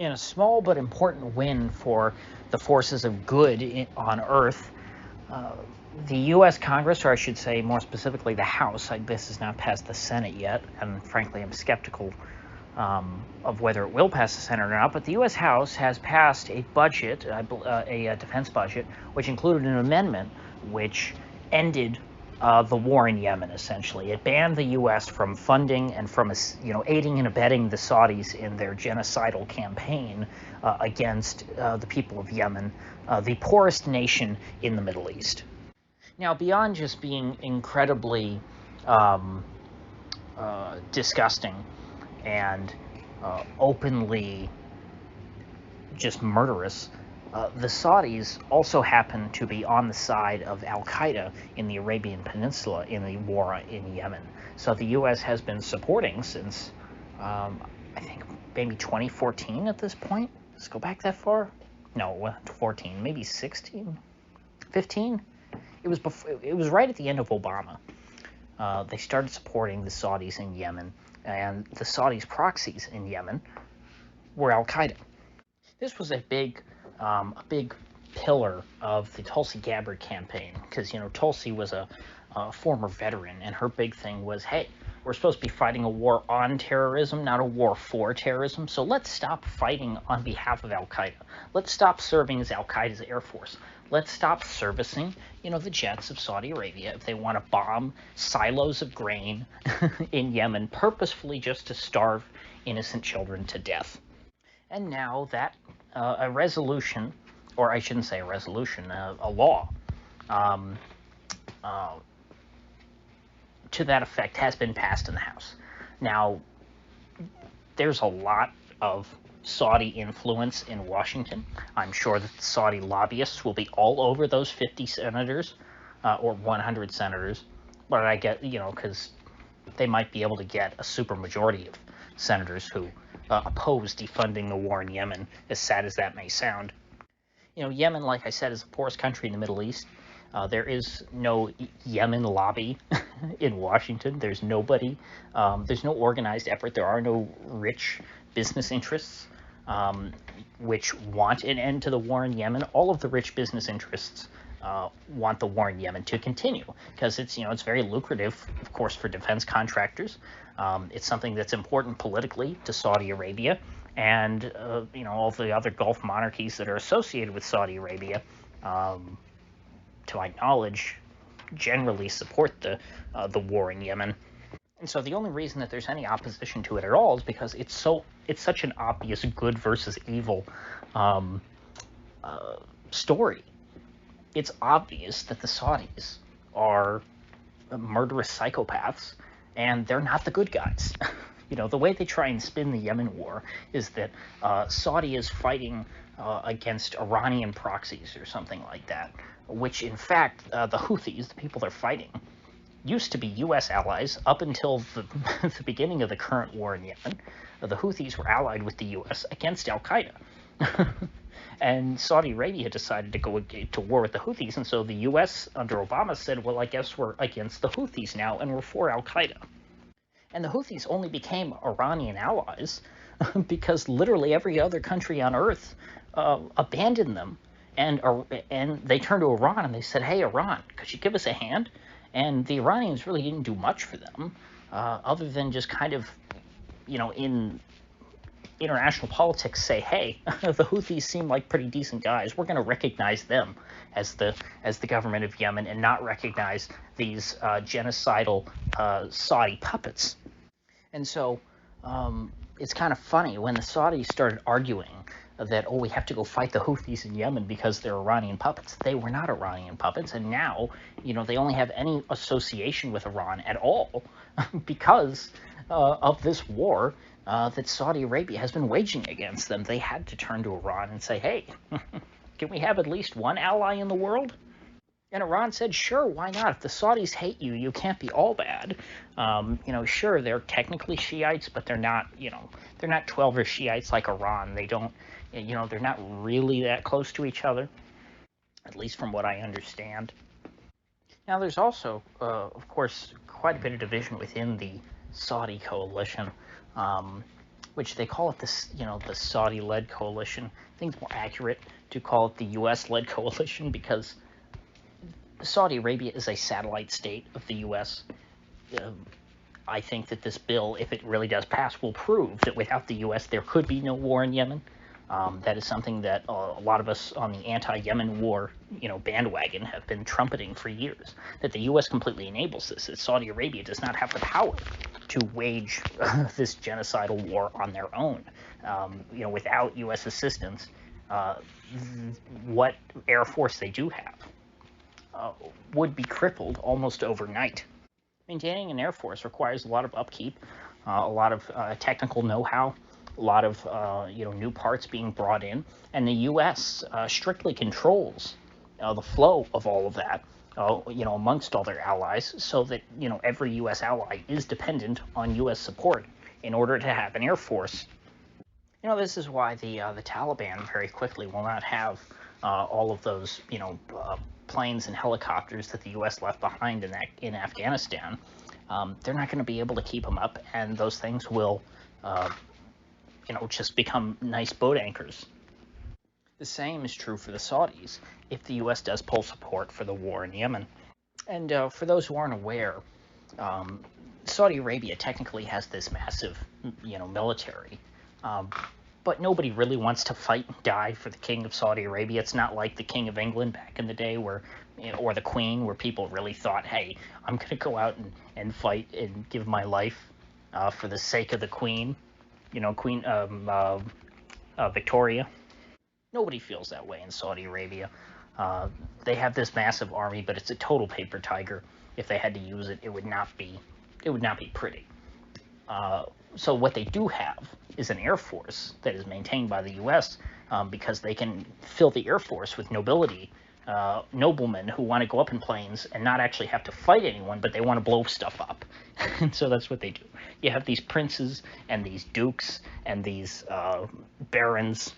In a small but important win for the forces of good on Earth, the U.S. Congress, or I should say more specifically the House, this has not passed the Senate yet, and frankly I'm skeptical of whether it will pass the Senate or not, but the U.S. House has passed a budget, a defense budget, which included an amendment which ended the war in Yemen, essentially. It banned the U.S. from funding and from aiding and abetting the Saudis in their genocidal campaign against the people of Yemen, the poorest nation in the Middle East. Now, beyond just being incredibly disgusting and openly just murderous, the Saudis also happen to be on the side of al-Qaeda in the Arabian Peninsula in the war in Yemen. So the U.S. has been supporting since, I think, maybe 2014 at this point. Let's go back that far? No, 14, maybe 16, 15? It was right at the end of Obama. They started supporting the Saudis in Yemen, and the Saudis' proxies in Yemen were al-Qaeda. This was a big pillar of the Tulsi Gabbard campaign, because Tulsi was a former veteran, and her big thing was, hey, we're supposed to be fighting a war on terrorism, not a war for terrorism, so let's stop fighting on behalf of al-Qaeda. Let's stop serving as al-Qaeda's air force. Let's stop servicing, the jets of Saudi Arabia if they want to bomb silos of grain in Yemen purposefully just to starve innocent children to death. And now that a resolution, or I shouldn't say a resolution, a law to that effect has been passed in the House. Now, there's a lot of Saudi influence in Washington. I'm sure that the Saudi lobbyists will be all over those 50 senators or 100 senators, but I get, because they might be able to get a supermajority of senators who oppose defunding the war in Yemen, as sad as that may sound. Yemen, like I said, is the poorest country in the Middle East. There is no Yemen lobby in Washington. There's nobody. There's no organized effort. There are no rich business interests which want an end to the war in Yemen. All of the rich business interests want the war in Yemen to continue because it's very lucrative, of course, for defense contractors. It's something that's important politically to Saudi Arabia and all the other Gulf monarchies that are associated with Saudi Arabia. To my knowledge, generally support the war in Yemen. And so the only reason that there's any opposition to it at all is because it's such an obvious good versus evil story. It's obvious that the Saudis are murderous psychopaths, and they're not the good guys. The way they try and spin the Yemen war is that Saudi is fighting against Iranian proxies or something like that, which in fact the Houthis, the people they're fighting, used to be U.S. allies up until the beginning of the current war in Yemen. The Houthis were allied with the U.S. against al-Qaeda. And Saudi Arabia decided to go to war with the Houthis, and so the U.S. under Obama said, well, I guess we're against the Houthis now, and we're for al-Qaeda. And the Houthis only became Iranian allies because literally every other country on Earth abandoned them, and they turned to Iran and they said, hey, Iran, could you give us a hand? And the Iranians really didn't do much for them, other than just kind of, in international politics say, hey, the Houthis seem like pretty decent guys. We're going to recognize them as the government of Yemen and not recognize these genocidal Saudi puppets. And so it's kind of funny when the Saudis started arguing that, we have to go fight the Houthis in Yemen because they're Iranian puppets. They were not Iranian puppets, and now, they only have any association with Iran at all because of this war that Saudi Arabia has been waging against them. They had to turn to Iran and say, hey, can we have at least one ally in the world? And Iran said, sure, why not? If the Saudis hate you, you can't be all bad. Sure, they're technically Shiites, but they're not, they're not 12er Shiites like Iran. They don't, they're not really that close to each other, at least from what I understand. Now, there's also, of course, quite a bit of division within the Saudi coalition. which they call it this, the Saudi-led coalition. I think it's more accurate to call it the U.S.-led coalition because Saudi Arabia is a satellite state of the U.S. I think that this bill, if it really does pass, will prove that without the U.S. there could be no war in Yemen. That is something that a lot of us on the anti-Yemen war, bandwagon have been trumpeting for years. That the U.S. completely enables this. That Saudi Arabia does not have the power to wage this genocidal war on their own. Without U.S. assistance, what air force they do have would be crippled almost overnight. Maintaining an air force requires a lot of upkeep, a lot of technical know-how, a lot of new parts being brought in, and the U.S. Strictly controls the flow of all of that, amongst all their allies, so that every U.S. ally is dependent on U.S. support in order to have an air force. This is why the Taliban very quickly will not have all of those planes and helicopters that the U.S. left behind in Afghanistan. They're not going to be able to keep them up, and those things will just become nice boat anchors. The same is true for the Saudis if the U.S. does pull support for the war in Yemen. And for those who aren't aware, Saudi Arabia technically has this massive, military, but nobody really wants to fight and die for the King of Saudi Arabia. It's not like the King of England back in the day, or the Queen, where people really thought, hey, I'm going to go out and fight and give my life for the sake of the Queen, Queen Victoria. Nobody feels that way in Saudi Arabia. They have this massive army, but it's a total paper tiger. If they had to use it, it would not be pretty. So what they do have is an air force that is maintained by the U.S. Because they can fill the air force with nobility, noblemen who want to go up in planes and not actually have to fight anyone, but they want to blow stuff up. And so that's what they do. You have these princes and these dukes and these barons,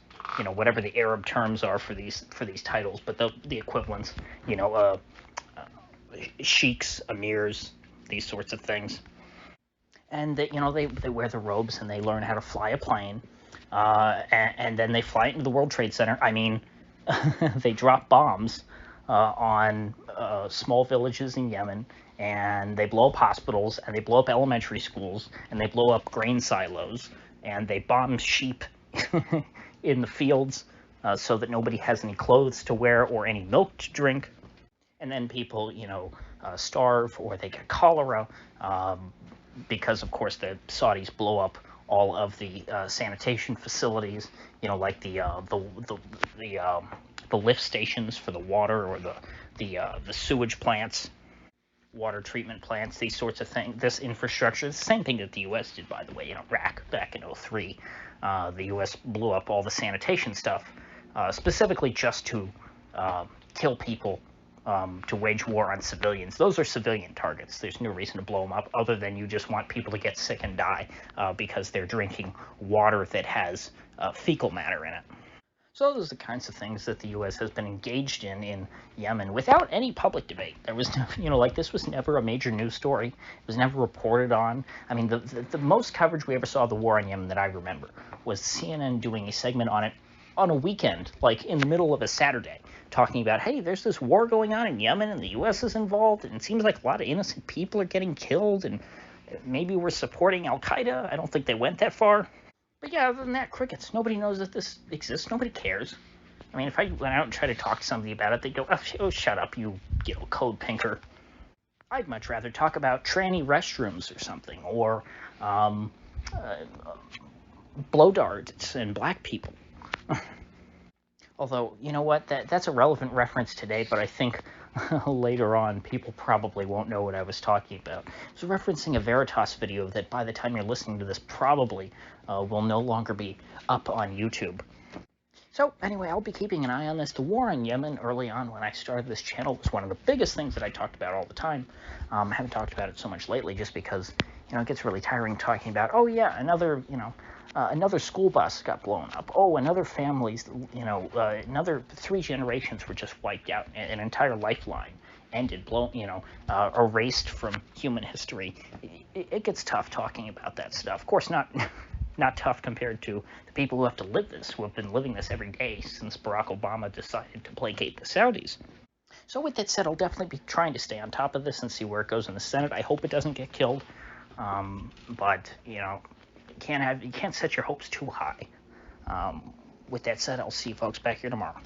whatever the Arab terms are for these titles, but the equivalents, sheiks, emirs, these sorts of things. And they wear the robes and they learn how to fly a plane, and then they fly it into the World Trade Center. I mean, they drop bombs on small villages in Yemen, and they blow up hospitals, and they blow up elementary schools, and they blow up grain silos, and they bomb sheep in the fields so that nobody has any clothes to wear or any milk to drink. And then people, starve, or they get cholera, because of course the Saudis blow up all of the sanitation facilities, like the lift stations for the water, or the sewage plants, water treatment plants, these sorts of things. This infrastructure, the same thing that the U.S. did, by the way, in Iraq back in 2003. The U.S. blew up all the sanitation stuff, specifically just to kill people, to wage war on civilians. Those are civilian targets. There's no reason to blow them up other than you just want people to get sick and die because they're drinking water that has fecal matter in it. So those are the kinds of things that the U.S. has been engaged in Yemen without any public debate. There was, this was never a major news story. It was never reported on. I mean, the most coverage we ever saw of the war in Yemen that I remember was CNN doing a segment on it on a weekend, like in the middle of a Saturday, talking about, hey, there's this war going on in Yemen and the U.S. is involved, and it seems like a lot of innocent people are getting killed, and maybe we're supporting Al-Qaeda. I don't think they went that far. But yeah, other than that, crickets. Nobody knows that this exists. Nobody cares. I mean, if I went out and tried to talk to somebody about it, they'd go, oh, shut up, you code pinker. I'd much rather talk about tranny restrooms or something, or blow darts and black people. Although, you know what, that's a relevant reference today, but I think later on people probably won't know what I was talking about. I was referencing a Veritas video that by the time you're listening to this probably will no longer be up on YouTube. So anyway, I'll be keeping an eye on this. The war in Yemen early on when I started this channel was one of the biggest things that I talked about all the time. I haven't talked about it so much lately just because, it gets really tiring talking about, oh yeah, another school bus got blown up. Oh, another family's, another 3 generations were just wiped out. An entire lifeline ended, erased from human history. It gets tough talking about that stuff. Of course, not not tough compared to the people who have to live this, who have been living this every day since Barack Obama decided to placate the Saudis. So with that said, I'll definitely be trying to stay on top of this and see where it goes in the Senate. I hope it doesn't get killed, but you can't set your hopes too high. With that said, I'll see you folks back here tomorrow.